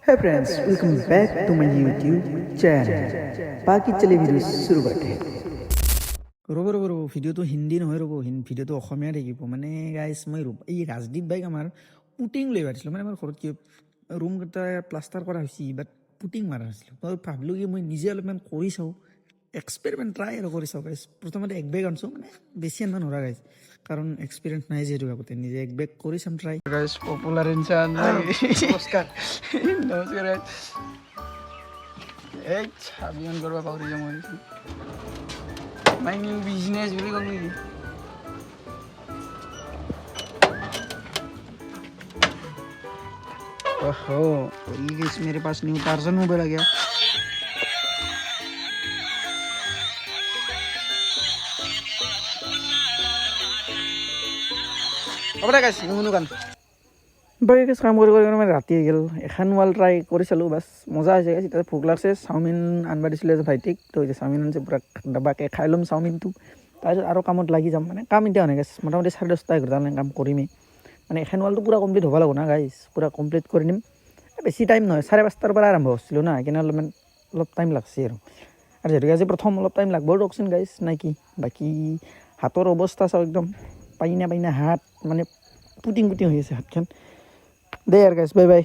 Hey friends, welcome back to my YouTube channel. बाकी चले video शुरू करते हैं। ৰ'ব ভিডিঅ'টো হিন্দী নহয় ভিডিঅ'টো অসমীয়া থাকিব মানে গাইছ মই এই ৰাজদীপ বাইক আমাৰ পুটিং লৈ আহিছিলোঁ মানে আমাৰ ঘৰত কি ৰুম এটা প্লাষ্টাৰ কৰা হৈছে বাট পুটিং মাৰা হৈছিলোঁ মই ভাবিলোঁ কি মই নিজে অলপমান কৰি চাওঁ এক্সপেৰিমেণ্ট ট্ৰাই আৰু কৰি চাওঁ গাইছ প্ৰথমতে এক বেগ আনিছোঁ মানে বেছি আনিব নোৱাৰা গাইছ কাৰণ এক্সপিৰিয়েঞ্চ নাই যিহেতু আগতে নিজে এক বেগ কৰি চাম ট্ৰাই গাইছ পপুলাৰ ইনচান নমস্কাৰ নমস্কাৰ গাইছ এই ছাবি অন কৰিব পাহৰি যাম মই My new business really going to be. ओहो ये मेरे पास न्यू टार्जन मोबाइल आ गया अब रे गाइस नुनु गान बाकी किस काम কৰি মানে ৰাতি হৈ গ'ল এখন ৱাল ট্ৰাই কৰি চালোঁ বাছ মজা হৈছে গাইছ এতিয়া ভোক লাগছে চাওমিন আনবা দিছিলে যে ভাইটিক তো যে চাওমিন আনছে পুৰা ডাবাকে খাই ল'ম চাওমিনটো তাৰপিছত আৰু কামত লাগি যাম মানে কাম এতিয়া হোৱা নাই গাইছ মোটামুটি 10:30 কাম কৰিমেই মানে এখন ৱালটো পুৰা কমপ্লিট হ'ব লাগিব না গাইছ পুৰা কমপ্লিট কৰি নিম বেছি টাইম নহয় 5:30 পৰা আৰম্ভ হৈছিলোঁ না সেইকাৰণে অলপ টাইম লাগছে আৰু যিহেতু আজি প্ৰথম অলপ টাইম লাগব দিয়কচোন গাইছ নাই কি বাকী হাতৰ অৱস্থা চাওঁ একদম পাইনা হাত মানে পুটিং হৈ আছে হাতখন দে আৰু গাইছ বাই বাই